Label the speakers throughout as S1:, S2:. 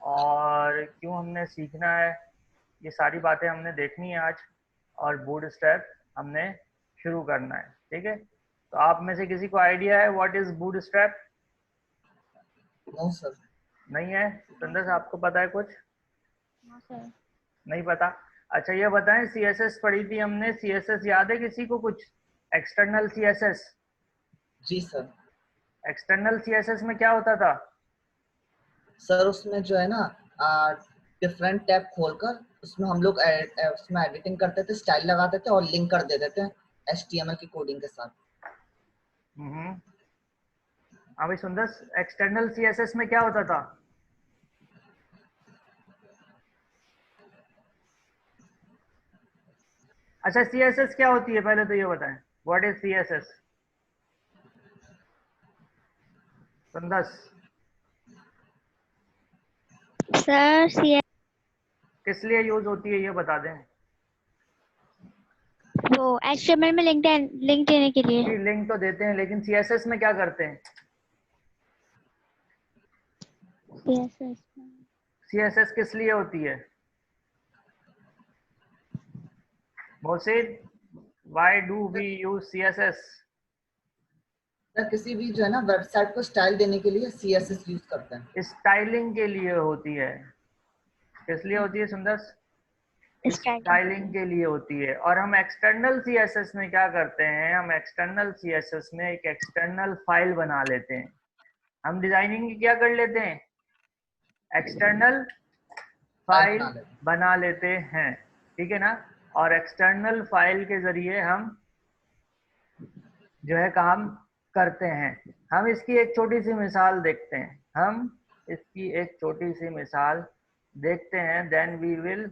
S1: और क्यों हमने सीखना है, ये सारी बातें हमने देखनी है आज। और बूटस्ट्रैप हमने शुरू करना है, ठीक है। तो आप में से किसी को आइडिया है what is bootstrap?
S2: No sir.
S1: नहीं है? संदेश आपको पता है कुछ?
S3: No sir.
S1: नहीं पता? अच्छा ये बताएं, सीएसएस पढ़ी थी हमने, सीएसएस याद है किसी को कुछ? External CSS.
S2: जी सर।
S1: एक्सटर्नल सीएसएस में क्या होता था?
S2: सर उसमें जो है ना, डिफरेंट टैब खोलकर उसमें हम लोग उसमें एडिटिंग करते थे, स्टाइल लगाते थे और लिंक कर देते थे HTML की कोडिंग के साथ।
S1: हाँ भाई सुंदर, एक्सटर्नल सीएसएस में क्या होता था? अच्छा सीएसएस क्या होती है पहले तो ये बताएं, व्हाट इज सीएसएस? सुंदर
S3: सर सी
S1: किस लिए यूज होती है ये बता दें।
S3: वो HTML में लिंक देने के लिए।
S1: जी लिंक तो देते हैं, लेकिन सीएसएस में क्या करते हैं?
S3: CSS
S1: सीएसएस किस लिए होती है? Mohsin, why do we use CSS?
S2: Sir किसी भी जो है ना वेबसाइट को स्टाइल देने के लिए CSS यूज करते हैं।
S1: स्टाइलिंग के लिए होती है। किस लिए होती है सुंदर?
S3: स्टाइलिंग।
S1: स्टाइलिंग के लिए होती है। और हम एक्सटर्नल सीएसएस में क्या करते हैं, हम एक्सटर्नल सीएसएस में एक एक्सटर्नल फाइल बना लेते हैं। हम डिजाइनिंग क्या कर लेते हैं, एक्सटर्नल फाइल
S2: बना लेते
S1: बना लेते हैं, ठीक है ना। और एक्सटर्नल फाइल के जरिए हम जो है काम करते हैं। हम इसकी एक छोटी सी मिसाल देखते हैं, हम इसकी एक छोटी सी मिसाल देखते हैं, then we will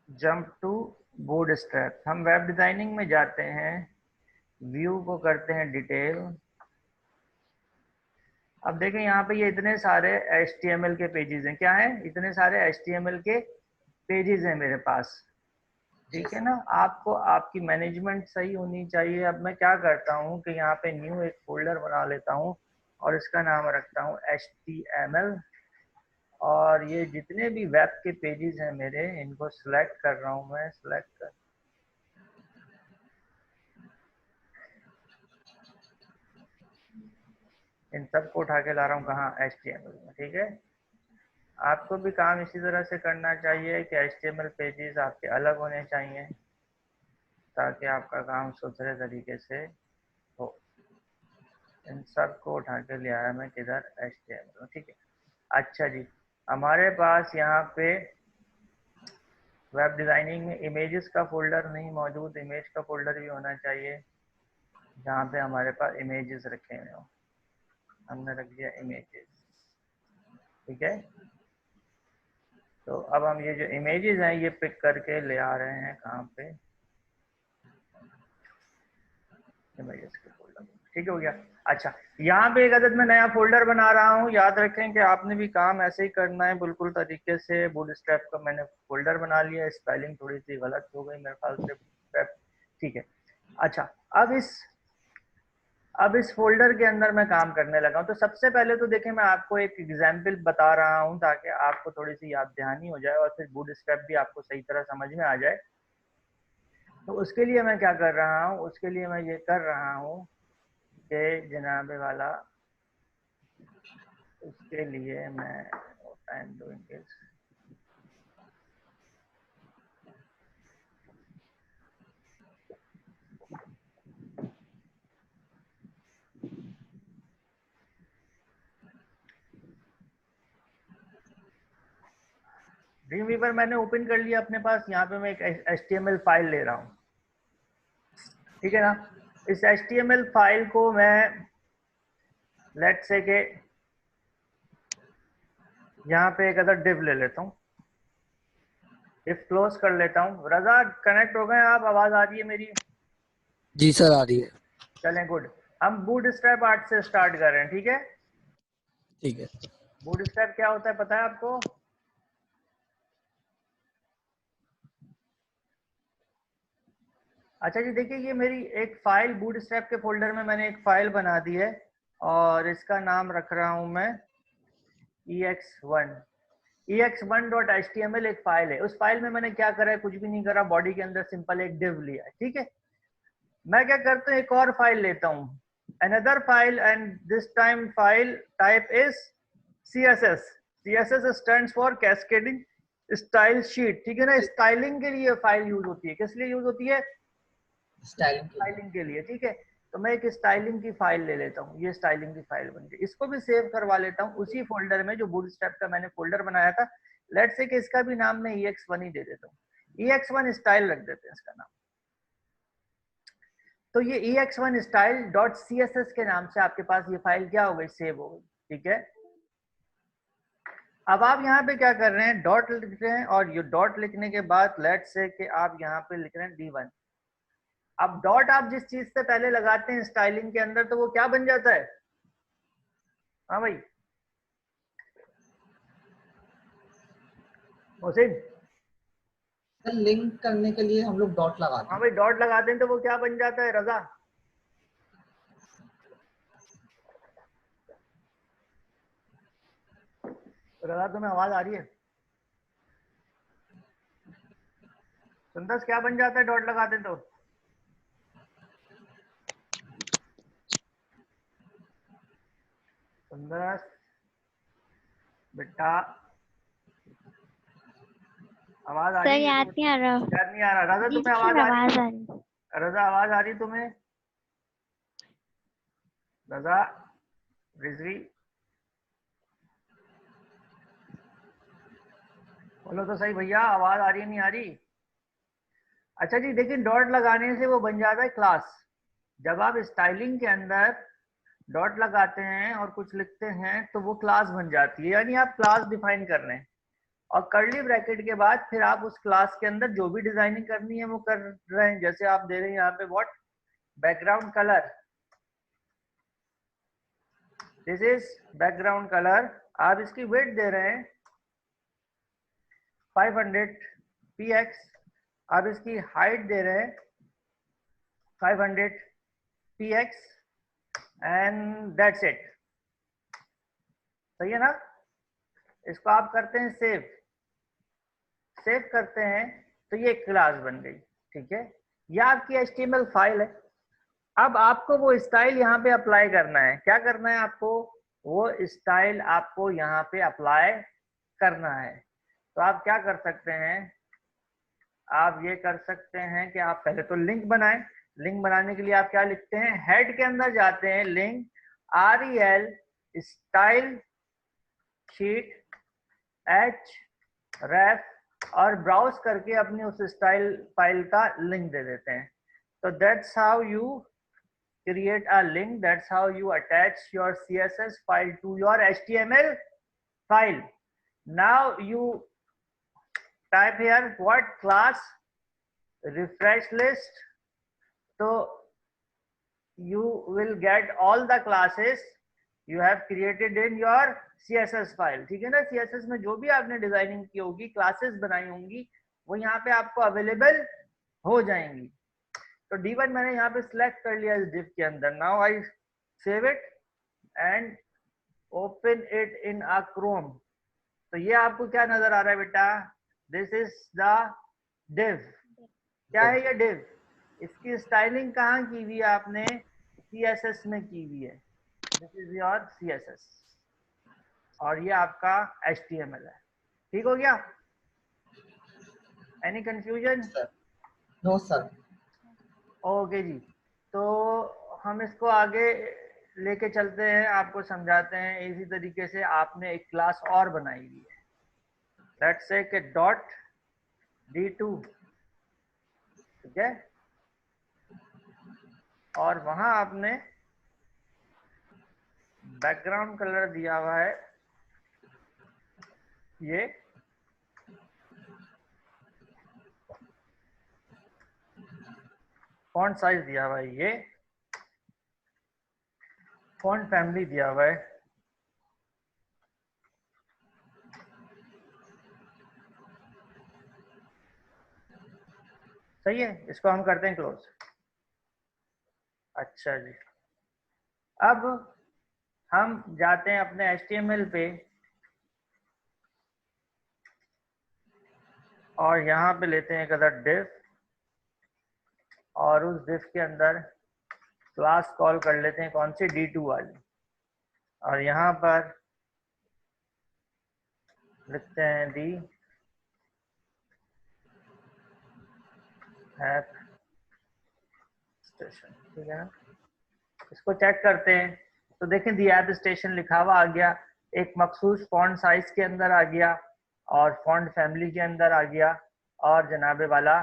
S1: jump to bootstrap. हम वेब डिजाइनिंग में जाते हैं, व्यू को करते हैं डिटेल। अब देखें यहाँ पे ये इतने सारे HTML के पेजेस हैं, क्या है, इतने सारे HTML के पेजेस हैं मेरे पास,
S2: जी
S1: ठीक है
S2: सर।
S1: ना। आपको आपकी मैनेजमेंट सही होनी चाहिए। अब मैं क्या करता हूँ कि यहाँ पे न्यू एक फोल्डर बना लेता हूँ और इसका नाम रखता हूँ HTML। और ये जितने भी वेब के पेजेस हैं मेरे, इनको सिलेक्ट कर रहा हूँ मैं, सिलेक्ट कर इन सबको उठा के ला रहा हूँ कहाँ, HTML में, ठीक है। आपको भी काम इसी तरह से करना चाहिए कि HTML पेजेस आपके अलग होने चाहिए, ताकि आपका काम सुथरे तरीके से हो। इन सबको उठा के ले आया मैं किधर, HTML में, ठीक है। अच्छा जी, हमारे पास यहाँ पे वेब डिजाइनिंग में इमेजेस का फोल्डर नहीं मौजूद, इमेज का फोल्डर भी होना चाहिए जहाँ पे हमारे पास इमेजेस रखे हुए हो। हमने रख दिया इमेजेस, ठीक है। तो अब हम ये जो इमेजेस हैं ये पिक करके ले आ रहे हैं कहाँ पे, इमेजेस के फोल्डर, ठीक हो गया। अच्छा यहाँ पे एक अदद में नया फोल्डर बना रहा हूँ। याद रखें कि आपने भी काम ऐसे ही करना है बिल्कुल तरीके से। बूटस्ट्रैप का मैंने फोल्डर बना लिया, स्पेलिंग थोड़ी सी गलत हो गई मेरे ख्याल से, बूटस्ट्रैप, ठीक है। अच्छा अब इस फोल्डर के अंदर मैं काम करने लगा हूं। तो सबसे पहले तो देखें, मैं आपको एक एग्जाम्पल बता रहा हूं ताकि आपको थोड़ी सी याद दहानी हो जाए और फिर बूटस्ट्रैप भी आपको सही तरह समझ में आ जाए। तो उसके लिए मैं क्या कर रहा हूं, उसके लिए मैं ये कर रहा हूं कि जनाबे वाला, उसके लिए मैं I am doing this. Dream weaver मैंने ओपन कर लिया अपने पास। यहाँ पे मैं एक HTML फाइल ले रहा हूँ, ठीक है ना। इस HTML फाइल को मैं लेट्स से के यहाँ पे एक अदर डिव ले लेता हूँ, डिव क्लोज कर लेता हूँ। रजा कनेक्ट हो गए आप, आवाज आ रही है मेरी?
S4: जी सर आ रही है।
S1: चलें गुड। हम बूटस्ट्रैप आर्ट से स्टार्ट कर रहे हैं, ठीक है।
S4: ठीक है।
S1: बूटस्ट्रैप क्या होता है पता है आपको? अच्छा जी देखिए, ये मेरी एक फाइल बूटस्ट्रैप के फोल्डर में मैंने एक फाइल बना दी है। और इसका नाम रख रहा हूं मैं ex1। ex1.html एक फाइल है। उस फाइल में मैंने क्या करा है, कुछ भी नहीं करा, बॉडी के अंदर सिंपल एक div लिया है, ठीक है। मैं क्या करता हूँ, एक और फाइल लेता हूँ, another file, and this time file type is css। css stands for cascading style sheet, ठीक है ना। स्टाइलिंग के लिए फाइल यूज होती है। किस लिए यूज होती है? स्टाइलिंग के लिए, ठीक है। तो मैं एक स्टाइलिंग की फाइल ले लेता हूँ, ये स्टाइलिंग की फाइल बन गई। इसको भी सेव करवा लेता हूँ उसी फोल्डर में जो बूटस्ट्रैप का मैंने फोल्डर बनाया था। लेट्स से कि इसका भी नाम मैं ex1 ही दे देता हूँ, ex1 स्टाइल रख देते हैं इसका नाम। तो ये ex1 स्टाइल डॉट css के नाम से आपके पास ये फाइल क्या हो गई, सेव हो गई, ठीक है। अब आप यहाँ पे क्या कर रहे हैं, डॉट लिख रहे हैं, और ये डॉट लिखने के बाद लेट्स से कि आप यहाँ पे लिख रहे हैं d1। अब डॉट आप जिस चीज से पहले लगाते हैं स्टाइलिंग के अंदर, तो वो क्या बन जाता है? हाँ भाई मोहसिन,
S2: लिंक करने के लिए हम लोग डॉट लगाते
S1: हाँ
S2: हैं।
S1: भाई डॉट लगाते हैं तो वो क्या बन जाता है? रजा, रजा तुम्हें आवाज आ रही है? सुंदर क्या बन जाता है डॉट लगाते हैं तो? सुंदर बेटा आवाज आ
S3: सर
S1: रही है?
S3: याद नहीं आ रहा।
S1: याद नहीं आ रहा। रजा
S3: जी
S1: तुम्हें
S3: सर
S1: आवाज आ रही
S3: आवाज
S1: है?
S3: आ रही।
S1: रजा आवाज आ रही तुम्हें? रजा, रिजवी, बोलो तो सही भैया, आवाज आ रही नहीं आ रही? अच्छा जी, देखिए डॉट लगाने से वो बन जाता है क्लास। जब आप स्टाइलिंग के अंदर डॉट लगाते हैं और कुछ लिखते हैं तो वो क्लास बन जाती है, यानी आप क्लास डिफाइन कर रहे हैं। और कर्ली ब्रैकेट के बाद फिर आप उस क्लास के अंदर जो भी डिजाइनिंग करनी है वो कर रहे हैं। जैसे आप दे रहे हैं यहाँ पे what background colour, this is background colour. आप इसकी वेट दे रहे हैं 500 px, आप इसकी हाइट दे रहे हैं 500 px, एंड दैट्स इट। सही है ना? इसको आप करते हैं सेव, सेव करते हैं तो ये क्लास बन गई, ठीक है। यह आपकी HTML फाइल है। अब आपको वो स्टाइल यहाँ पे अप्लाई करना है। क्या करना है आपको? वो स्टाइल आपको यहाँ पे अप्लाई करना है। तो आप क्या कर सकते हैं, आप ये कर सकते हैं कि आप पहले तो लिंक बनाएं। लिंक बनाने के लिए आप क्या लिखते हैं, हेड के अंदर जाते हैं, link rel style sheet href और ब्राउज करके अपनी उस स्टाइल फाइल का लिंक दे देते हैं। तो that's how you create a link, that's how you attach your css file to your html file. Now you type here what class refresh list, so you will get all the classes you have created in your css file, ठीक है ना। css में जो भी आपने designing की होगी, classes बनाई होंगी, वो यहाँ पे आपको अवेलेबल हो जाएंगी। तो D1 मैंने यहाँ पे सिलेक्ट कर लिया इस div के अंदर। Now I save it and open it in a Chrome. तो ये आपको क्या नजर आ रहा है बेटा? This is the div। क्या है ये div? इसकी स्टाइलिंग कहाँ की हुई है आपने? CSS में की हुई है। दिस इज योर CSS और ये आपका HTML है। ठीक हो गया? Any confusion?
S2: No sir.
S1: Okay जी, तो हम इसको आगे लेके चलते हैं, आपको समझाते हैं इसी तरीके से। आपने एक क्लास और बनाई हुई है, लेट्स से कि डॉट d2, ठीक है। और वहां आपने बैकग्राउंड कलर दिया हुआ है ये, फॉन्ट साइज दिया हुआ है ये, फॉन्ट फैमिली दिया हुआ है, सही है। इसको हम करते हैं क्लोज। अच्छा जी, अब हम जाते हैं अपने HTML पे और यहाँ पे लेते हैं एक अदर div और उस div के अंदर क्लास कॉल कर लेते हैं कौन सी, D2 वाली, और यहाँ पर लिखते हैं दी ऐप स्टेशन, ठीक है ना। इसको चेक करते हैं तो देखें दी ऐप स्टेशन लिखा हुआ आ गया, एक मखसूस फॉन्ट साइज के अंदर आ गया और फॉन्ट फैमिली के अंदर आ गया, और जनाबे वाला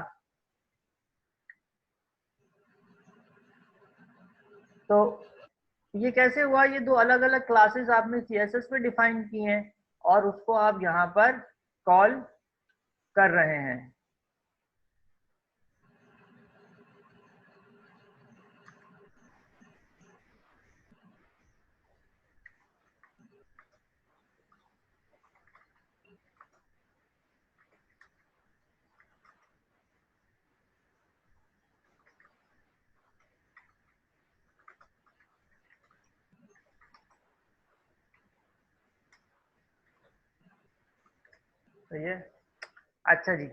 S1: तो ये कैसे हुआ, ये दो अलग अलग क्लासेस आपने CSS में डिफाइन किए हैं और उसको आप यहाँ पर कॉल कर रहे हैं। तो ये अच्छा जी,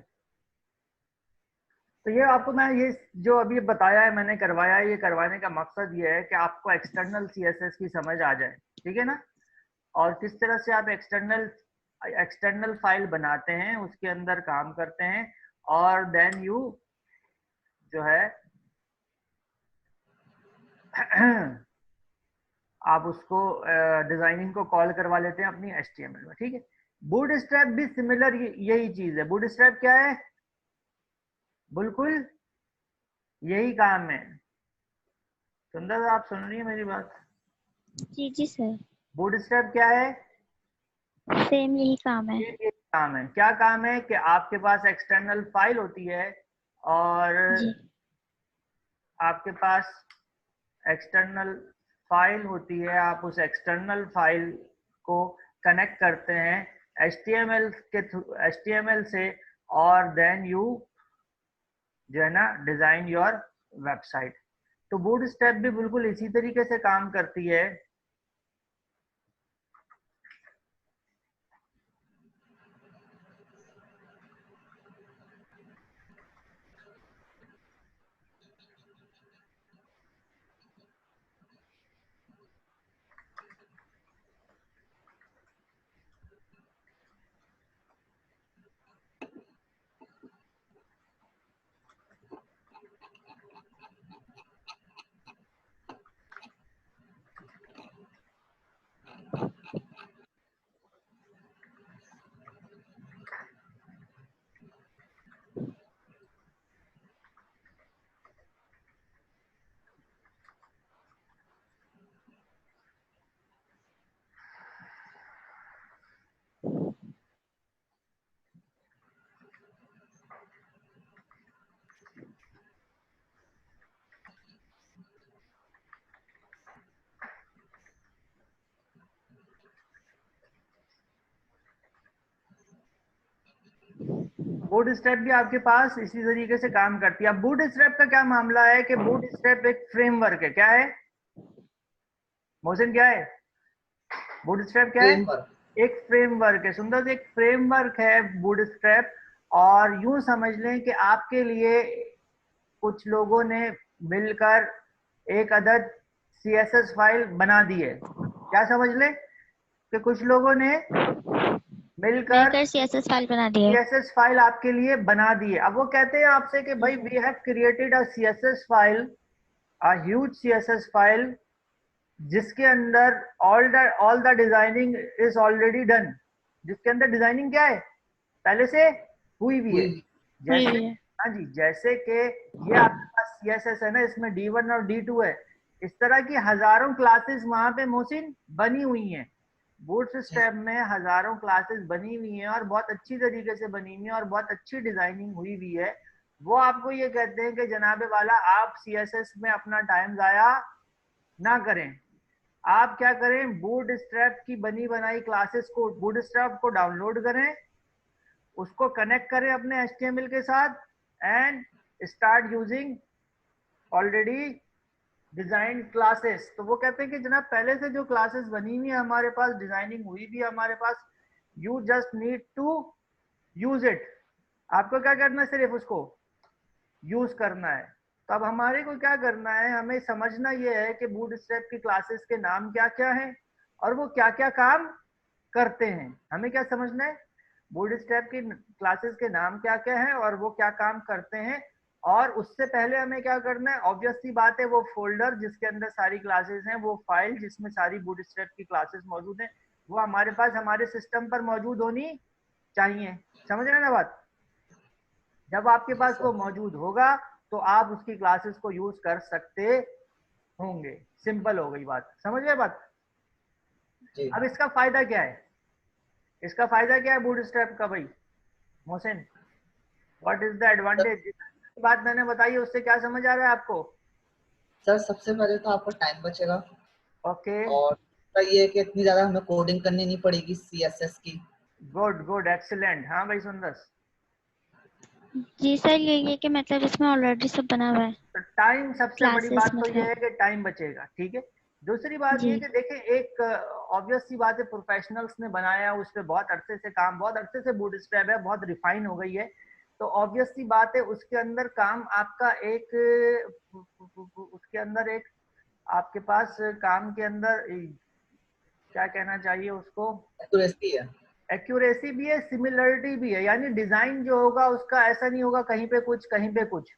S1: तो ये आपको मैं ये जो अभी बताया है मैंने करवाया है, ये करवाने का मकसद ये है कि आपको एक्सटर्नल CSS की समझ आ जाए, ठीक है ना, और किस तरह से आप एक्सटर्नल फाइल बनाते हैं, उसके अंदर काम करते हैं, और देन यू जो है आप उसको डिजाइनिंग को कॉल करवा लेते हैं अपनी HTML में, ठीक है। बूटस्ट्रैप भी सिमिलर यही चीज है। बूटस्ट्रैप क्या है, बिल्कुल यही काम है। सुंदर आप सुन रही है मेरी बात?
S3: जी जी सर,
S1: बूटस्ट्रैप क्या है,
S3: सेम यही काम है।
S1: ये काम है। क्या काम है कि आपके पास एक्सटर्नल फाइल होती है और
S3: जी
S1: आपके पास एक्सटर्नल फाइल होती है, आप उस एक्सटर्नल फाइल को कनेक्ट करते हैं HTML के थ्रू, HTML से, और देन यू जो है ना डिजाइन योर वेबसाइट। तो बूटस्ट्रैप भी बिल्कुल इसी तरीके से काम करती है। बूटस्ट्रैप भी आपके पास इसी तरीके से काम करती है। अब बूटस्ट्रैप का क्या मामला है कि बूटस्ट्रैप एक फ्रेमवर्क है। क्या है मोहसिन, क्या है बूटस्ट्रैप? क्या है?
S2: फ्रेमवर्क।
S1: एक फ्रेमवर्क है सुंदर, एक फ्रेमवर्क है बूटस्ट्रैप। और यूं समझ लें कि आपके लिए कुछ लोगों ने मिलकर एक अदद CSS फाइल बना दी है। क्या समझ लें कि कुछ लोगों ने मिलकर
S3: CSS फाइल बना दी है।
S1: CSS फाइल आपके लिए बना दी है। अब वो कहते हैं आपसे कि भाई we have created a CSS file, a huge CSS file, जिसके अंदर all the designing is already done. जिसके अंदर डिजाइनिंग क्या है, पहले से हुई हुई है। जैसे हाँ जी, जैसे कि ये आपके पास CSS है ना, इसमें D1 और D2 है। इस तरह की हजारों क्लासेस वहां पे मोहसिन बनी हुई हैं। बूटस्ट्रैप में हजारों क्लासेस बनी हुई हैं और बहुत अच्छी तरीके से बनी हुई है और बहुत अच्छी डिजाइनिंग हुई हुई है। वो आपको ये कहते हैं कि जनाबे वाला आप CSS में अपना टाइम जाया ना करें। आप क्या करें, बूटस्ट्रैप की बनी बनाई क्लासेस को, बूटस्ट्रैप को डाउनलोड करें, उसको कनेक्ट करें अपने HTML के साथ and start using already design classes, तो वो कहते हैं कि जनाब पहले से जो क्लासेस बनी हुई है हमारे पास, डिजाइनिंग हुई भी है हमारे पास, you just need to use it. आपको क्या करना है, सिर्फ उसको यूज करना है। तो अब हमारे को क्या करना है, हमें समझना ये है कि बूटस्ट्रैप की क्लासेस के नाम क्या क्या हैं और वो क्या क्या काम करते हैं। हमें क्या समझना है, बूटस्ट्रैप की क्लासेस के नाम क्या क्या हैं और वो क्या काम करते हैं। और उससे पहले हमें क्या करना है, ऑब्वियस सी बात है, वो फोल्डर जिसके अंदर सारी क्लासेस हैं, वो फाइल जिसमें सारी बूटस्ट्रैप की क्लासेस मौजूद हैं, वो हमारे पास हमारे सिस्टम पर मौजूद होनी चाहिए। समझ रहे हैं ना बात। जब आपके पास वो मौजूद होगा तो आप उसकी क्लासेस को यूज कर सकते होंगे। सिंपल हो गई बात, समझ गए बात।
S2: जी
S1: अब इसका फायदा क्या है, इसका फायदा क्या है बूटस्ट्रैप का भाई Mohsin, what is the advantage. बात मैंने बताई है, उससे क्या समझ आ रहा है आपको।
S2: सर, सबसे पहले तो आपका टाइम बचेगा
S1: ओके,
S2: और दूसरा ये है कि इतनी ज्यादा हमें कोडिंग करनी नहीं पड़ेगी CSS की।
S1: Good good excellent. हाँ भाई सुंदर।
S3: जी सर, यही है कि मतलब इसमें ऑलरेडी सब बना हुआ है,
S1: तो टाइम, सबसे बड़ी
S3: क्लासेस
S1: बात तो ये
S3: मतलब।
S1: है कि टाइम बचेगा, ठीक है। दूसरी बात ये
S3: जी
S1: कि देखें, एक ऑब्वियस सी बात है, प्रोफेशनल्स ने बनाया, उस पर बहुत अरसे से काम, बहुत अरसे से बूटस्ट्रैप है, बहुत रिफाइन हो गई है। तो ऑब्वियस सी बात है, उसके अंदर काम आपका एक, उसके अंदर एक आपके पास काम के अंदर क्या कहना चाहिए उसको,
S2: एक्यूरेसी है।
S1: एक्यूरेसी भी है, सिमिलरिटी भी है। यानी डिजाइन जो होगा उसका ऐसा नहीं होगा कहीं पे कुछ कहीं पे कुछ,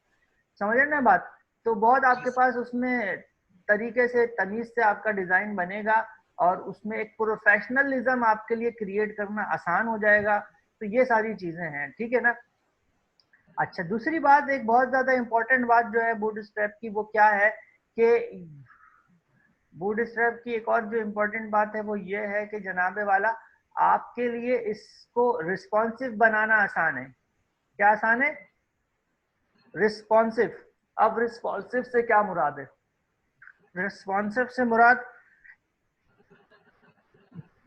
S1: समझ रहे ना बात। तो बहुत आपके पास उसमें तरीके से, तमीज से आपका डिजाइन बनेगा और उसमें एक प्रोफेशनलिज्म आपके लिए क्रिएट करना आसान हो जाएगा। तो ये सारी चीजें हैं, ठीक है ना। अच्छा, दूसरी बात, एक बहुत ज्यादा इंपॉर्टेंट बात जो है बूटस्ट्रैप की, वो क्या है कि बूटस्ट्रैप की एक और जो इम्पोर्टेंट बात है वो ये है कि जनाबे वाला, आपके लिए इसको रिस्पॉन्सिव बनाना आसान है। क्या आसान है, रिस्पॉन्सिव। अब रिस्पॉन्सिव से क्या मुराद है, रिस्पॉन्सिव से मुराद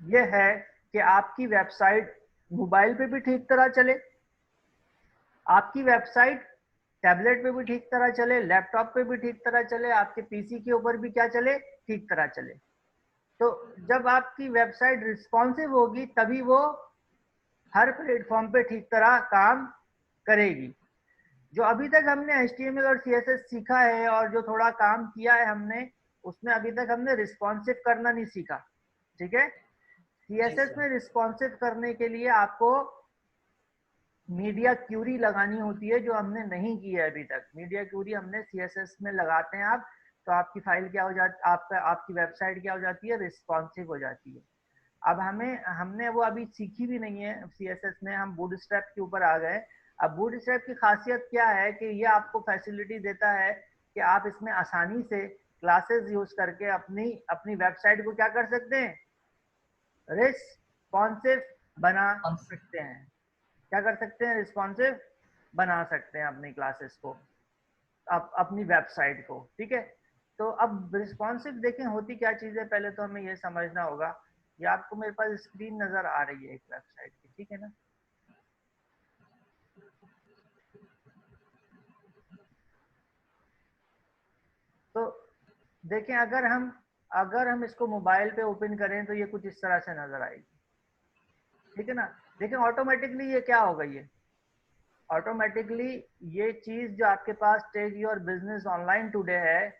S1: ये है कि आपकी वेबसाइट मोबाइल पे भी ठीक तरह चले, आपकी वेबसाइट टैबलेट पे भी ठीक तरह चले, लैपटॉप पे भी ठीक तरह चले, आपके पीसी के ऊपर भी क्या चले, ठीक तरह चले। तो जब आपकी वेबसाइट रिस्पॉन्सिव होगी तभी वो हर प्लेटफॉर्म पे ठीक तरह काम करेगी। जो अभी तक हमने HTML और CSS सीखा है और जो थोड़ा काम किया है हमने, उसमें अभी तक हमने रिस्पॉन्सिव करना नहीं सीखा, ठीक है।
S2: जी
S1: CSS
S2: सर।
S1: में रिस्पॉन्सिव करने के लिए आपको मीडिया क्यूरी लगानी होती है, जो हमने नहीं की है अभी तक। मीडिया क्यूरी हमने CSS में लगाते हैं आप, तो आपकी फाइल क्या हो जाती, आपकी वेबसाइट क्या हो जाती है, रिस्पॉन्सिव हो जाती है। अब हमने वो अभी सीखी भी नहीं है CSS में, हम बूटस्ट्रैप के ऊपर आ गए। अब बूटस्ट्रैप की खासियत क्या है कि ये आपको फैसिलिटी देता है कि आप इसमें आसानी से क्लासेस यूज करके अपनी अपनी वेबसाइट को क्या कर सकते हैं, रिस्पॉन्सिव बना सकते हैं। क्या कर सकते हैं, रिस्पॉन्सिव बना सकते हैं अपनी क्लासेस को, अपनी वेबसाइट को, ठीक है। तो अब रिस्पॉन्सिव देखें होती क्या चीज़ है, पहले तो हमें ये समझना होगा। ये आपको मेरे पास स्क्रीन नजर आ रही है एक वेबसाइट की, ठीक है ना। तो देखें, अगर हम इसको मोबाइल पे ओपन करें तो ये कुछ इस तरह से नजर आएगी, ठीक है ना। देखें ऑटोमेटिकली ये क्या हो गई है, ऑटोमेटिकली ये चीज जो आपके पास take your business online today है,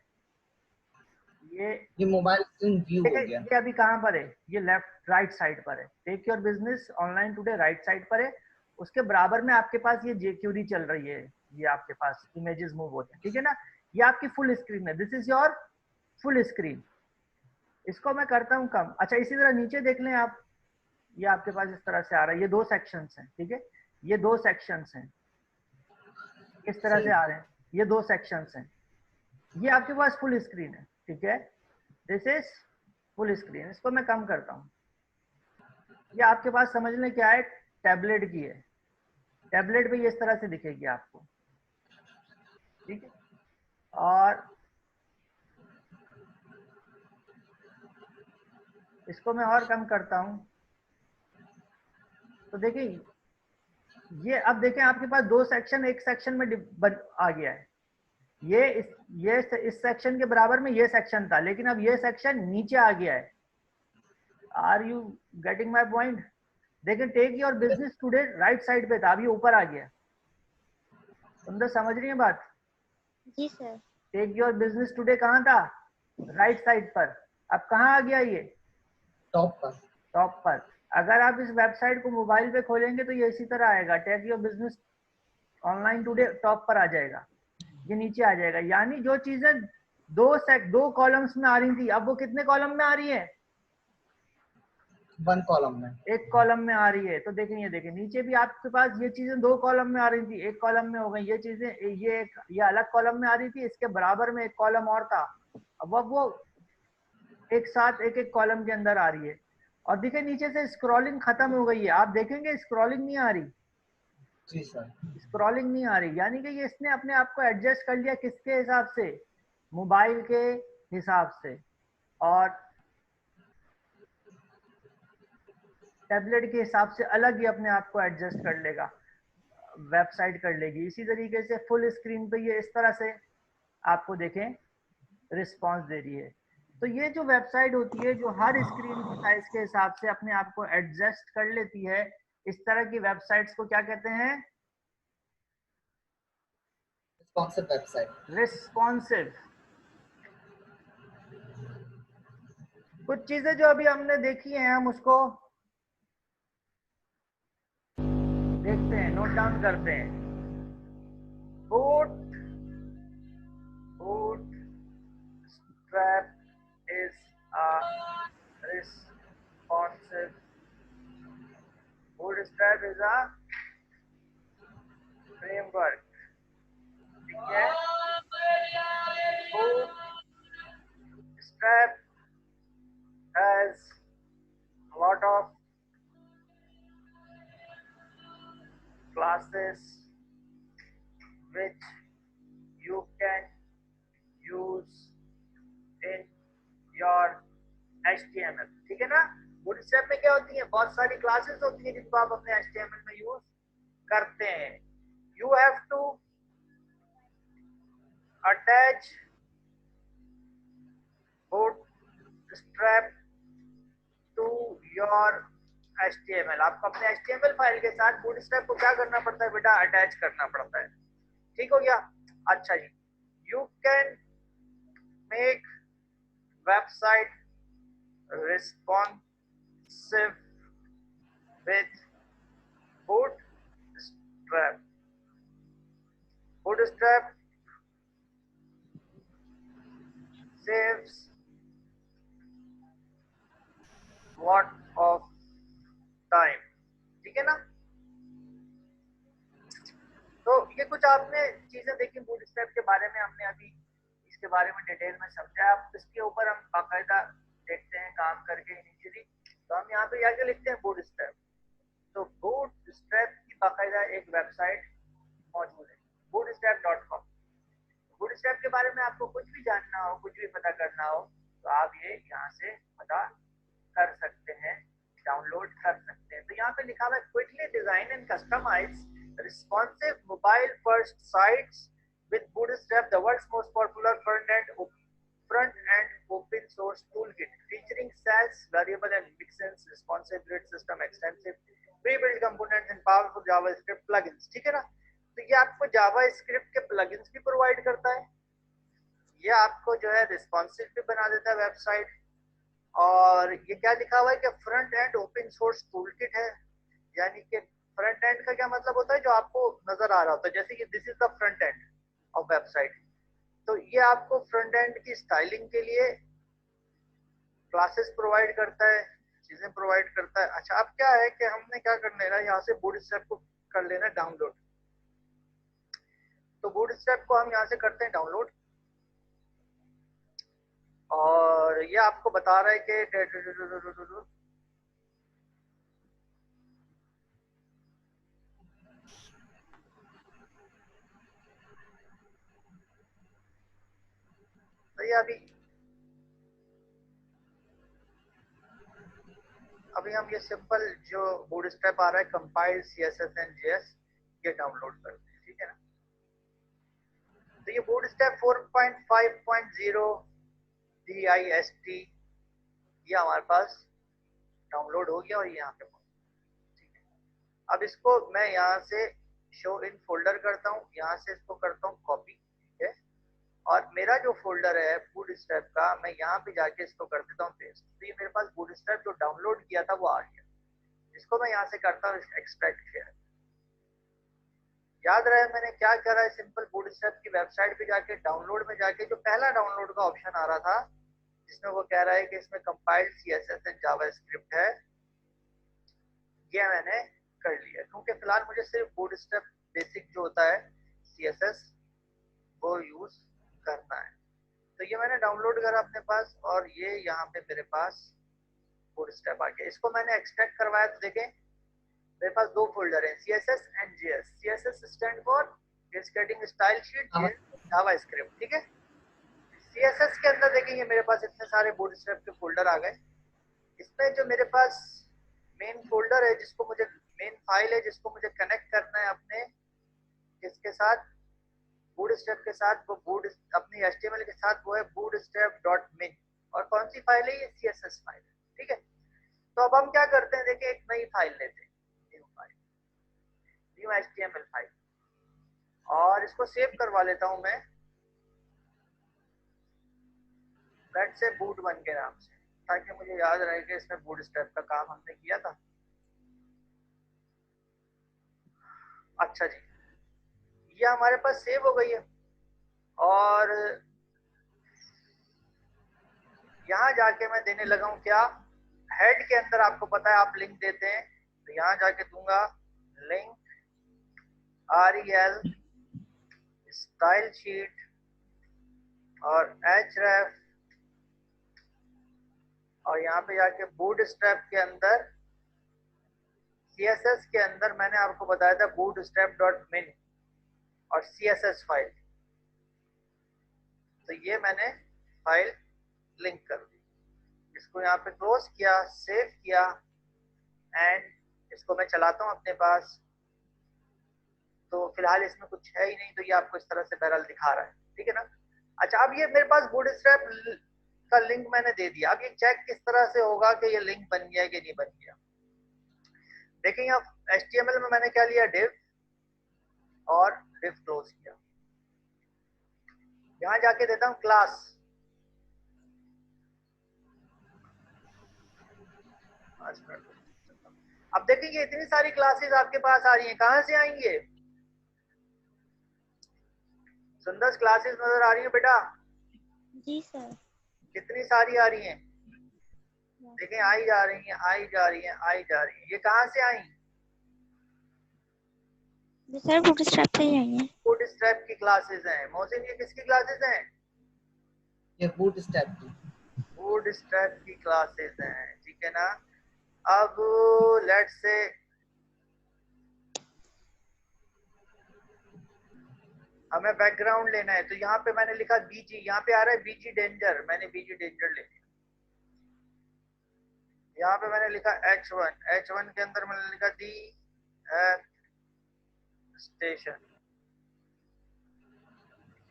S1: ये
S2: मोबाइल स्क्रीन व्यू हो
S1: देखिए
S2: गया।
S1: ये अभी कहाँ पर है, ये लेफ्ट राइट साइड पर है। Take your business online today right side पर है, उसके बराबर में आपके पास ये जेक्यूरी चल रही है, ये आपके पास इमेजेस मूव होते हैं, ठीक है ना। ये आपकी फुल स्क्रीन है, this is your full screen. इसको मैं करता हूँ कम। अच्छा, इसी तरह नीचे देख लें आप, ये आपके पास इस तरह से आ रहा है, ये दो सेक्शंस हैं, ठीक है। ये दो सेक्शंस हैं, इस तरह से
S2: सही।
S1: आ रहे हैं, ये दो सेक्शंस हैं। ये आपके पास फुल स्क्रीन है, ठीक है। This is full screen. इसको मैं कम करता हूँ। ये आपके पास समझ लें क्या है, टैबलेट की है। टैबलेट पे ये इस तरह से दिखेगी आपको, ठीक है। और इसको मैं और कम करता हूँ, तो देखिए ये, अब देखें आपके पास दो सेक्शन एक सेक्शन में आ गया है, इस सेक्शन के बराबर में ये सेक्शन था, लेकिन अब ये सेक्शन नीचे आ गया है। Are you getting my point? देखिए, take your business today right side पे था, अब ये ऊपर आ गया। तुम तो समझ रही है बात?
S3: जी sir.
S1: Take your business today कहाँ था? राइट साइड पर। अब कहाँ आ गया ये?
S2: टॉप पर।
S1: टॉप पर। अगर आप इस वेबसाइट को मोबाइल पे खोलेंगे तो ये इसी तरह आएगा, take your business online today top पर आ जाएगा, ये नीचे आ जाएगा। यानी जो चीजें दो कॉलम्स में आ रही थी, अब वो कितने कॉलम में आ रही है?
S2: 1 कॉलम में।
S1: एक कॉलम में आ रही है। तो देखें, ये देखें, नीचे भी आपके पास ये चीजें 2 कॉलम में आ रही थी, एक कॉलम में हो गई ये चीजें। ये अलग कॉलम में आ रही थी, इसके बराबर में एक कॉलम और था, अब वो एक साथ एक एक कॉलम के अंदर आ रही है। और देखिए, नीचे से स्क्रॉलिंग खत्म हो गई है, आप देखेंगे स्क्रॉलिंग नहीं आ रही।
S2: जी सर।
S1: स्क्रॉलिंग नहीं आ रही, यानी कि ये इसने अपने आप को एडजस्ट कर लिया, किसके हिसाब से? मोबाइल के हिसाब से, और टैबलेट के हिसाब से अलग ही अपने आप को एडजस्ट कर लेगा, वेबसाइट कर लेगी। इसी तरीके से फुल स्क्रीन पे ये इस तरह से आपको देखें रिस्पांस दे रही है। तो ये जो वेबसाइट होती है, जो हर स्क्रीन की साइज के हिसाब से अपने आप को एडजस्ट कर लेती है, इस तरह की वेबसाइट्स को क्या कहते हैं?
S2: Responsive website.
S1: रिस्पॉन्सिव। कुछ चीजें जो अभी हमने देखी हैं, हम उसको देखते हैं, नोट डाउन करते हैं। Bootstrap is a responsive. Bootstrap is a framework. ठीक है? Bootstrap has a lot of classes which you can use in your HTML. ठीक है ना? बूटस्ट्रैप में क्या होती है? बहुत सारी क्लासेस होती है जिनको आप अपने HTML में यूज करते हैं। You have to attach bootstrap to your HTML. आपको अपने HTML फाइल के साथ बूटस्ट्रैप को क्या करना पड़ता है बेटा? अटैच करना पड़ता है। ठीक हो गया? अच्छा जी, you can make website responsive with bootstrap. Bootstrap saves lot of time. ठीक है ना? तो ये कुछ आपने चीजें देखी बूटस्ट्रैप के बारे में, हमने अभी इसके बारे में डिटेल में समझा। अब इसके ऊपर हम बाकायदा देखते हैं काम करके इनिशियली। तो हम यहाँ पे आगे लिखते हैं बूटस्ट्रैप। तो बूटस्ट्रैप की बाकायदा एक वेबसाइट मौजूद है, bootstrap.com। बूटस्ट्रैप के बारे में आपको कुछ भी जानना हो, कुछ भी पता करना हो, तो आप ये यहाँ से पता कर सकते हैं, डाउनलोड कर सकते हैं। तो यहाँ पे लिखा हुआ है quickly design and customize responsive mobile first sites with Bootstrap, the world's most popular front-end open source toolkit featuring Sass, variable and mixins, responsive grid system, extensive pre-built components and powerful JavaScript plugins। ठीक है ना? तो ये आपको JavaScript के plugins भी provide करता है, ये आपको जो है रिस्पॉन्सिव भी बना देता है वेबसाइट। और ये क्या लिखा हुआ है कि front end open source toolkit है, यानी कि फ्रंट एंड का क्या मतलब होता है? जो आपको नजर आ रहा होता है, जैसे कि this is the front end of website. तो ये आपको फ्रंट एंड की स्टाइलिंग के लिए क्लासेस प्रोवाइड करता है, चीजें प्रोवाइड करता है। अच्छा, अब क्या है कि हमने क्या करना है ना, यहाँ से बूटस्ट्रैप को कर लेना डाउनलोड। तो बूटस्ट्रैप को हम यहाँ से करते हैं डाउनलोड, और ये आपको बता रहा है कि तो ये अभी हम ये सिंपल जो बूटस्ट्रैप आ रहा है कंपाइल CSS एंड JS, ये डाउनलोड करते हैं। ठीक है ना? तो तो ये बूटस्ट्रैप 4.5.0 DIST ये हमारे पास डाउनलोड हो गया और ये यहाँ पे ठीक है। अब इसको मैं यहाँ से शो इन फोल्डर करता हूँ, यहाँ से इसको करता हूँ कॉपी, ठीक है। और मेरा जो फोल्डर है बूटस्ट्रैप का, मैं यहाँ पे जाके इसको कर देता हूँ पेस्ट। तो ये मेरे पास बूटस्ट्रैप जो डाउनलोड किया था वो आ गया। इसको मैं यहाँ से करता हूँ एक्सट्रैक्ट शेयर। याद रहे मैंने क्या करा है, सिंपल बूटस्ट्रैप की वेबसाइट पे जाके डाउनलोड में जाके जो पहला डाउनलोड का ऑप्शन आ रहा था जिसमें वो कह रहा है कि इसमें कंपाइल्ड CSS एंड जावास्क्रिप्ट है, ये मैंने कर लिया। क्योंकि फिलहाल मुझे सिर्फ बूटस्ट्रैप बेसिक जो होता है CSS वो यूज करना है। तो ये मैंने डाउनलोड करा अपने पास और ये यहाँ पे मेरे पास बूटस्ट्रैप आ गया। इसको मैंने एक्सट्रैक्ट करवाया तो देखें मेरे पास दो फोल्डर हैं, CSS and JS। CSS stand for getting style sheet, JavaScript, ठीक है। CSS के अंदर देखेंगे मेरे पास इतने सारे बूटस्ट्रैप के फोल्डर आ गए। इसमें जो मेरे पास मेन फोल्डर है जिसको मुझे मेन फाइल है जिसको मुझे कनेक्ट करना है अपने किसके साथ, बूटस्ट्रैप के साथ, वो अपनी HTML के साथ, वो है bootstrap.min। और कौन सी फाइल है ये, CSS फाइल है, ठीक है। तो अब हम क्या करते हैं, देखिए एक नई फाइल लेते हैं, न्यू HTML फाइल, और इसको सेव करवा लेता हूं मैं लेट्स से boot1 के नाम से, ताकि मुझे याद रहे कि इसमें बूटस्ट्रैप का काम हमने किया था। अच्छा जी, ये हमारे पास सेव हो गई है। और यहाँ जाके मैं देने लगा हूँ क्या, हेड के अंदर आपको पता है आप लिंक देते हैं, तो यहाँ जाके दूंगा लिंक rel स्टाइल शीट और href, और यहाँ पे जाके बूटस्ट्रैप के अंदर CSS के अंदर मैंने आपको बताया था bootstrap.min और CSS फाइल। तो ये मैंने फाइल लिंक कर दी, इसको यहाँ पे क्लोज किया, सेव किया एंड इसको मैं चलाता हूँ अपने पास। तो फिलहाल इसमें कुछ है ही नहीं, तो ये आपको इस तरह से बहरहाल दिखा रहा है, ठीक है ना। अच्छा, अब ये मेरे पास बूटस्ट्रैप का लिंक मैंने दे दिया। अब ये चेक किस तरह से होगा कि ये लिंक बन गया कि नहीं बन गया। देखिए यहाँ HTML में मैंने क्या लिया, div, और div क्लोज किया। यहाँ जाके देता हूँ क्लास, अब देखिए इतनी सारी क्लासेस आपके पास आ रही हैं, कहाँ से आएंगे, सुंदर क्लासेस नजर आ रही है बेटा?
S3: जी सर।
S1: कितनी सारी आ रही हैं, देखें आई जा रही हैं, आई जा रही हैं, आई जा रही हैं। ये कहाँ से आई?
S3: जी सर, बूटस्ट्रैप से ही आई है।
S1: बूटस्ट्रैप की क्लासेस हैं। मोहसिन ये किसकी क्लासेस हैं?
S2: ये बूटस्ट्रैप की।
S1: बूटस्ट्रैप की क्लासेस हैं, ठीक है ना। अब लेट्स से हमें बैकग्राउंड लेना है, तो यहाँ पे मैंने लिखा BG, यहाँ पे आ रहा है BG डेंजर, मैंने BG डेंजर ले लिया। यहाँ पे मैंने लिखा H1, H1 के अंदर मैंने लिखा दी स्टेशन,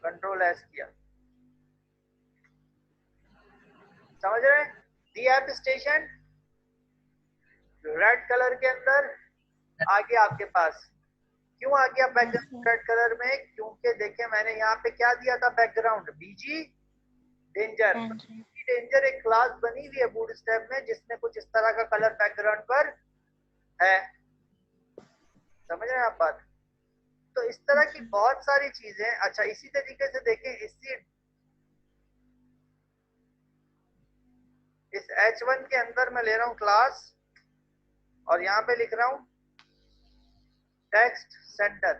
S1: कंट्रोल S किया, समझ रहे हैं? दी ऐप स्टेशन रेड कलर के अंदर आ गया आपके पास। क्यों आ गया बैकग्राउंड रेड कलर में? क्योंकि देखें मैंने यहाँ पे क्या दिया था, background BG danger. BG danger एक क्लास बनी हुई है बूटस्ट्रैप में जिसमें कुछ इस तरह का कलर बैकग्राउंड पर है, समझ रहे हैं आप बात? तो इस तरह की बहुत सारी चीजें। अच्छा, इसी तरीके से देखें इस H1 के अंदर मैं ले रहा हूं क्लास और यहाँ पे लिख रहा हूं टेक्स्ट सेंटर।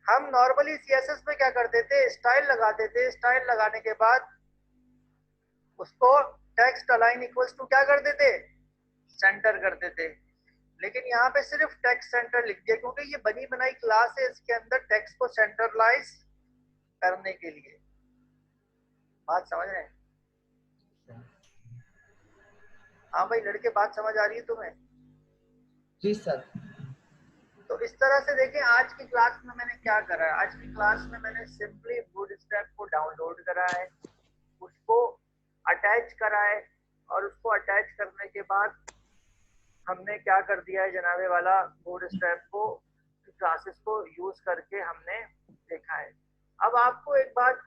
S1: हम नॉर्मली CSS में क्या करते थे, स्टाइल लगाते थे, स्टाइल लगाने के बाद उसको टेक्स्ट अलाइन इक्वल्स टू क्या करते थे, सेंटर करते थे। लेकिन यहाँ पे सिर्फ टेक्स्ट सेंटर लिख दिया क्योंकि ये बनी बनाई क्लास है, इसके अंदर टेक्स्ट को सेंटरलाइज करने के लिए। बात समझ रहे हैं? हाँ भाई लड़के, बात समझ आ रही है तुम्हें?
S2: जी सर।
S1: तो इस तरह से देखें, आज की क्लास में मैंने क्या करा है। आज की क्लास में मैंने सिंपली बूटस्ट्रैप को डाउनलोड करा है, उसको अटैच करा है, और उसको अटैच करने के बाद हमने क्या कर दिया है जनाबे वाला, बूटस्ट्रैप को क्लासेस को यूज करके हमने देखा है। अब आपको एक बात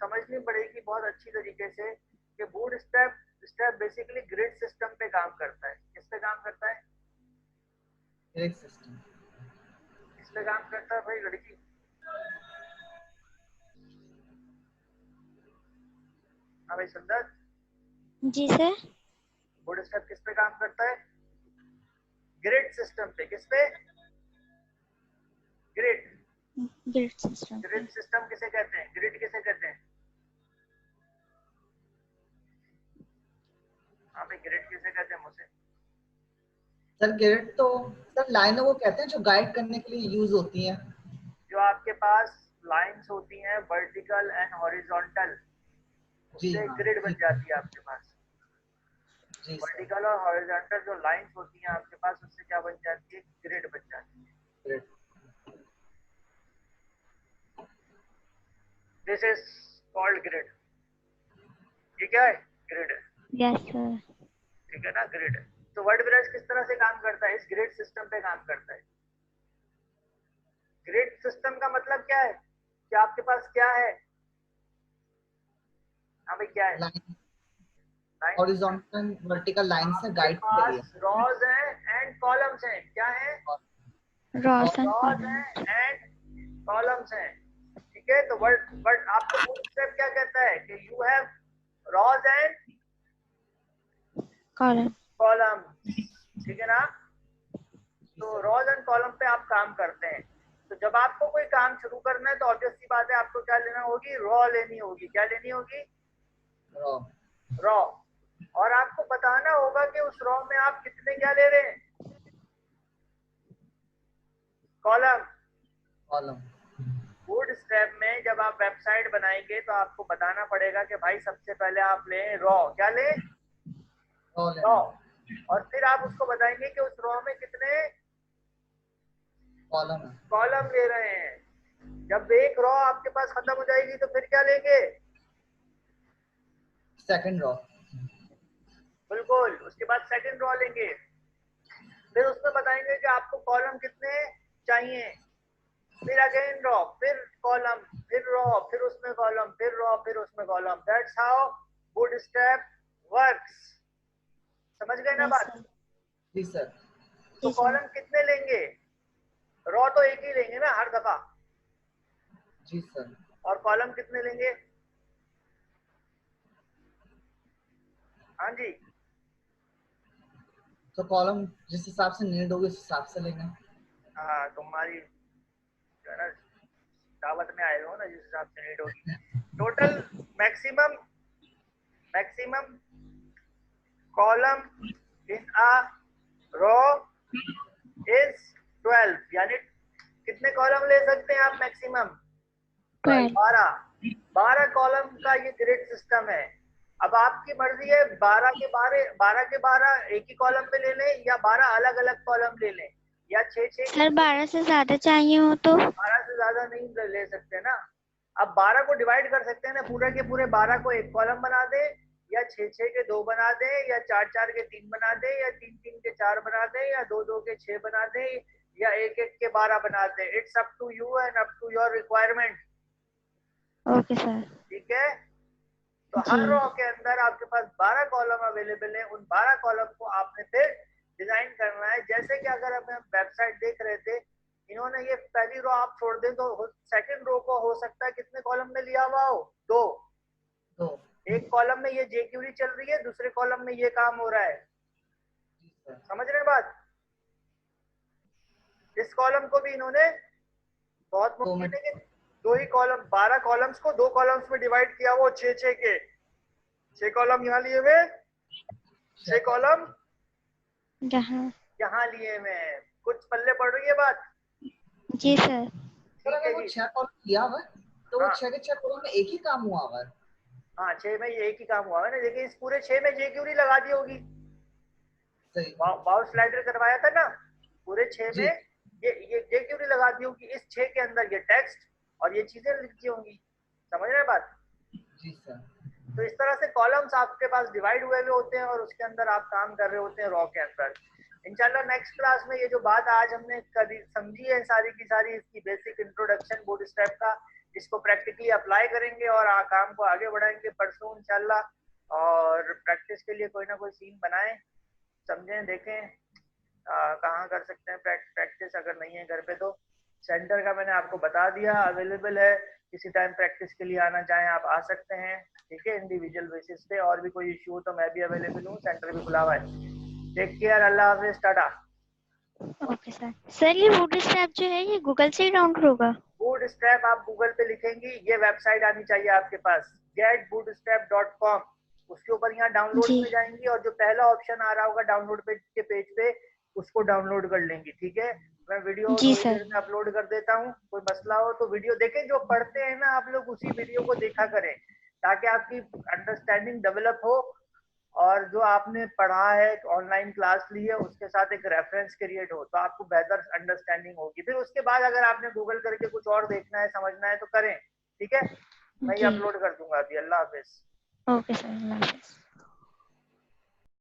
S1: समझनी पड़ेगी बहुत अच्छी तरीके से कि बूटस्ट्रैप बेसिकली ग्रिड सिस्टम पे काम करता है। किस पे काम करता है?
S2: Grid system.
S1: किस पे काम करता है भाई लड़की? हाँ भाई सुंदर,
S3: जी सर।
S1: बूटस्ट्रैप किस पे काम करता है? ग्रिड सिस्टम पे। किस पे? ग्रिड।
S3: ग्रिड सिस्टम पे।
S1: ग्रिड सिस्टम किसे कहते हैं? ग्रिड किसे कहते हैं? हाँ भाई ग्रिड किसे कहते हैं मुझसे?
S2: सर ग्रिड तो सर लाइनों को कहते हैं जो गाइड करने के लिए यूज होती हैं।
S1: जो आपके पास लाइंस होती हैं वर्टिकल एंड हॉरिजॉन्टल,
S2: जी
S1: उससे
S2: हाँ,
S1: ग्रिड बन जाती है आपके पास।
S2: जी सर।
S1: वर्टिकल और हॉरिजॉन्टल जो लाइंस होती हैं आपके पास, उससे क्या बन जाती है? ग्रिड बन जाती है।
S2: Grid.
S1: This is called grid. ये क्या है? ग्रिड है।
S3: Yes sir.
S1: ठीक है ना, ग्रिड है। तो वर्डप्रेस किस तरह से काम करता है? इस ग्रिड सिस्टम पे काम करता है। ग्रिड सिस्टम का मतलब क्या है कि आपके पास क्या है? हाँ भाई क्या है?
S2: Line
S1: line.
S2: Horizontal vertical line से
S1: आपके
S2: गाइड के लिए।
S1: पास रॉज हैं एंड कॉलम्स हैं। क्या है?
S3: Ross and
S1: rows
S3: column.
S1: हैं एंड कॉलम्स हैं। ठीक है, तो वर्ड आपको बूटस्ट्रैप क्या कहता है कि you have rows and
S3: column.
S1: Column. ठीक है ना? तो रॉज एंड कॉलम पे आप काम करते हैं। तो जब आपको कोई काम शुरू करना है तो ऑब्वियस सी बात है, आपको क्या लेना होगी? रॉ लेनी होगी। क्या लेनी होगी?
S2: रॉ।
S1: रॉ। और आपको बताना होगा कि उस रॉ में आप कितने क्या ले रहे हैं? कॉलम।
S2: कॉलम।
S1: बूटस्ट्रैप में जब आप वेबसाइट बनाएंगे तो आपको बताना पड़ेगा कि भाई सबसे पहले आप लें रॉ। क्या लें? रॉ। और फिर आप उसको बताएंगे कि उस रॉ में कितने
S2: कॉलम है।
S1: कॉलम ले रहे हैं। जब एक रॉ आपके पास खत्म हो जाएगी तो फिर क्या लेंगे?
S2: Second raw.
S1: बिल्कुल, उसके बाद सेकंड रॉ लेंगे। फिर उसमें बताएंगे कि आपको कॉलम कितने चाहिए। फिर अगेन रॉ, फिर कॉलम, फिर रॉ, फिर उसमें कॉलम, फिर रॉ, फिर उसमें column. That's how bootstrap works. समझ गए ना
S3: यस
S1: बात?
S3: सर।
S2: जी सर।
S1: तो
S3: जी सर।
S1: कॉलम कितने लेंगे? रॉ तो एक ही लेंगे ना हर दफा।
S2: जी सर।
S1: और कॉलम कितने लेंगे? हाँ जी।
S2: तो कॉलम जिस हिसाब से नीड होगी उस हिसाब से लेंगे।
S1: हाँ, तुम्हारी जो है ना दावत में आए हो ना, जिस हिसाब से नीड होगी। Total maximum column in a row is 12। यानी कितने कॉलम ले सकते हैं आप मैक्सिमम?
S3: 12।
S1: 12 कॉलम का ये ग्रिड सिस्टम है। अब आपकी मर्जी है 12 के 12 एक ही कॉलम पे ले लें, या 12 अलग अलग कॉलम ले लें, या 6
S3: सर 12 से ज्यादा चाहिए हो तो?
S1: 12 से ज्यादा नहीं ले सकते ना। अब 12 को डिवाइड कर सकते हैं ना, पूरे के पूरे 12 को एक कॉलम बना दे, या 6 के 2 बना दे, या 4 के 3 बना दे, या 3 के 4 बना दे, या 2 के 6 बना दे, या 1 के 12 बना दे। It's up to you and up to your requirement.
S3: Okay sir.
S1: ठीक है, तो
S3: जी।
S1: हर रो के अंदर आपके पास 12 कॉलम अवेलेबल है। उन 12 कॉलम को आपने फिर डिजाइन करना है। जैसे कि अगर हम वेबसाइट देख रहे थे, इन्होंने ये पहली रो आप छोड़ दें तो सेकंड रो को हो सकता है कितने कॉलम में लिया हुआ हो? 2। एक कॉलम में ये जे क्यूरी चल रही है, दूसरे कॉलम में ये काम हो रहा है। समझ रहे हैं बात? इस कॉलम को भी इन्होंने बहुत मुमकिन है कि 2 ही कॉलम, 12 कॉलम्स को 2 कॉलम्स में डिवाइड किया वो 6 के 6 कॉलम यहाँ लिए हुए, 6 कॉलम यहाँ लिए हुए। कुछ पल्ले पड़ रही है बात?
S3: जी सर।
S2: सर अगर वो 6 कॉलम किया हुआ है तो वो
S1: हाँ।
S2: 6 के 6 कॉलम में एक ही काम हुआ हुआ है।
S1: हाँ, 6 में ये एक ही काम हुआ है ना। देखिए इस पूरे 6 में जे क्यूरी लगा दी होगी।
S2: सही।
S1: बाउल स्लाइडर करवाया था ना, पूरे 6
S2: जी।
S1: में ये क्यों नहीं लगाती हूँ कि इस 6 के अंदर ये टेक्स्ट और ये चीजें लिखी होंगी। समझ रहे हैं बात?
S2: जी सर।
S1: तो इस तरह से कॉलम्स आपके पास डिवाइड हुए होते हैं और उसके अंदर आप काम कर रहे होते हैं रॉ के अंदर। इंशाल्लाह नेक्स्ट क्लास में ये जो बात आज हमने करी समझी है सारी की सारी, इसकी बेसिक इंट्रोडक्शन बूटस्ट्रैप का, इसको प्रैक्टिकली अप्लाई करेंगे और काम को आगे बढ़ाएंगे परसों इंशाल्लाह। और प्रैक्टिस के लिए कोई ना कोई सीन बनाएं, समझें, देखें कहाँ कर सकते हैं प्रैक्टिस। अगर नहीं है घर पे तो सेंटर का मैंने आपको बता दिया, अवेलेबल है, किसी टाइम प्रैक्टिस के लिए आना चाहें आप आ सकते हैं, ठीक है, इंडिविजुअल बेसिस पे। और भी कोई इश्यू हो तो मैं भी अवेलेबल हूँ, सेंटर भी खुला हुआ है। टेक केयर, अल्लाह हाफिज, टाटा।
S3: Okay sir. सर ये बूटस्ट्रैप जो है ये गूगल से ही डाउनलोड होगा?
S1: बूटस्ट्रैप आप गूगल पे लिखेंगी, ये वेबसाइट आनी चाहिए आपके पास getbootstrap.com। उसके ऊपर यहाँ डाउनलोड्स
S3: जी
S1: में जाएंगी और जो पहला ऑप्शन आ रहा होगा डाउनलोड के पेज पे उसको डाउनलोड कर लेंगी, ठीक है। मैं वीडियो
S3: जी
S1: थोड़ी
S3: सर।
S1: देर में अपलोड कर देता हूँ, कोई मसला हो तो वीडियो देखें। जो पढ़ते हैं ना आप लोग उसी वीडियो को देखा करें ताकि आपकी अंडरस्टैंडिंग डेवलप हो और जो आपने पढ़ा है ऑनलाइन क्लास ली है उसके साथ एक रेफरेंस क्रिएट हो तो आपको बेहतर अंडरस्टैंडिंग होगी। फिर उसके बाद अगर आपने गूगल करके कुछ और देखना है समझना है तो करें, ठीक है। मैं ये
S3: जी
S1: अपलोड कर दूंगा अभी। अल्लाह हाफिज।
S3: ओके सर, अल्लाह हाफिज़।